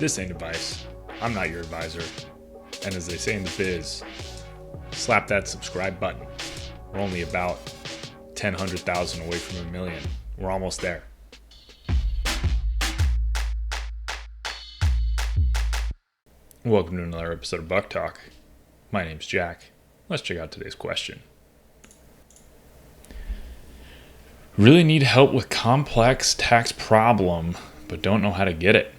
This ain't advice. I'm not your advisor. And as they say in the biz, slap that subscribe button. We're only about 100,000 away from 1,000,000. We're almost there. Welcome to another episode of Buck Talk. My name's Jack. Let's check out today's question. Really need help with complex tax problem, but don't know how to get it.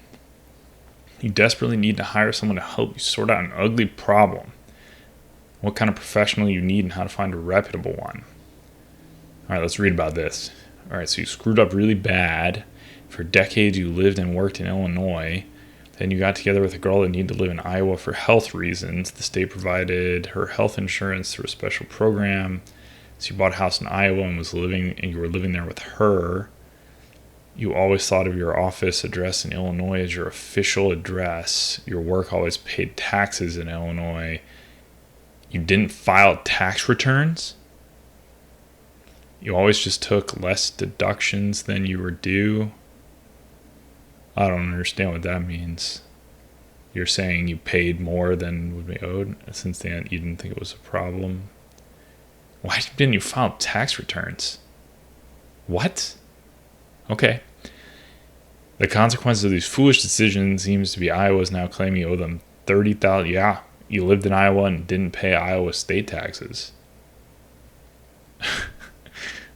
You desperately need to hire someone to help you sort out an ugly problem. What kind of professional you need and how to find a reputable one. All right, let's read about this. All right, so you screwed up really bad. For decades, you lived and worked in Illinois. Then you got together with a girl that needed to live in Iowa for health reasons. The state provided her health insurance through a special program. So you bought a house in Iowa and you were living there with her. You always thought of your office address in Illinois as your official address. Your work always paid taxes in Illinois. You didn't file tax returns. You always just took less deductions than you were due. I don't understand what that means. You're saying you paid more than would be owed since then you didn't think it was a problem. Why didn't you file tax returns? What? Okay. The consequence of these foolish decisions seems to be Iowa's now claiming you owe them $30,000. Yeah, you lived in Iowa and didn't pay Iowa state taxes.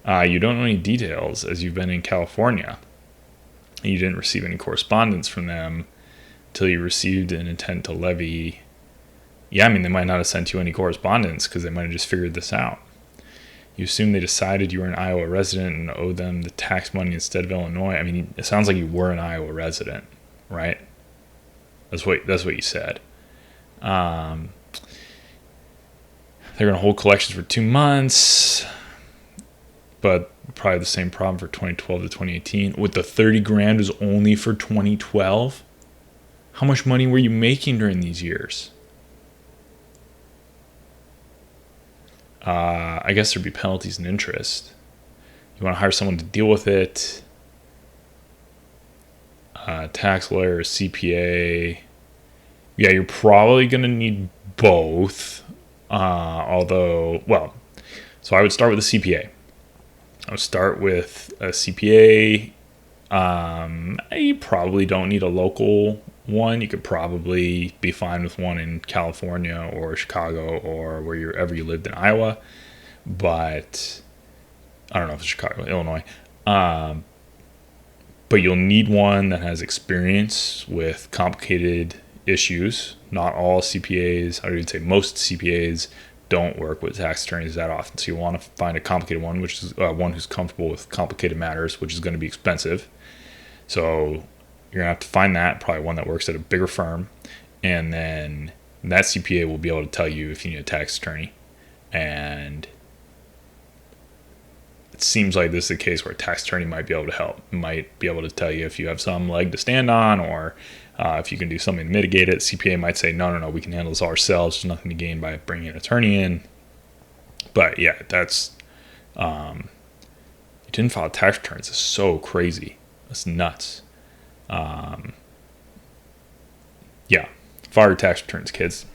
You don't know any details as you've been in California. You didn't receive any correspondence from them until you received an intent to levy. Yeah, I mean, they might not have sent you any correspondence because they might have just figured this out. You assume they decided you were an Iowa resident and owed them the tax money instead of Illinois. I mean, it sounds like you were an Iowa resident, right? That's what you said. They're going to hold collections for 2 months, but probably the same problem for 2012 to 2018. With the 30 grand was only for 2012. How much money were you making during these years? I guess there'd be penalties and interest. You want to hire someone to deal with it. Tax lawyer, CPA. Yeah, you're probably going to need both. So I would start with a CPA. I would start with a CPA. You probably don't need a local one. You could probably be fine with one in California or Chicago or wherever you lived in Iowa. But I don't know if it's Chicago, Illinois. But you'll need one that has experience with complicated issues. Not all CPAs, I would say most CPAs, don't work with tax attorneys that often. So you want to find a complicated one, which is one who's comfortable with complicated matters, which is going to be expensive. So you're going to have to find that, probably one that works at a bigger firm. And then that CPA will be able to tell you if you need a tax attorney. And it seems like this is a case where a tax attorney might be able to help, might be able to tell you if you have some leg to stand on or if you can do something to mitigate it. CPA might say, no, we can handle this ourselves. There's nothing to gain by bringing an attorney in. But yeah, that's, you didn't file tax returns. It's so crazy. That's nuts. Yeah, file your tax returns, kids.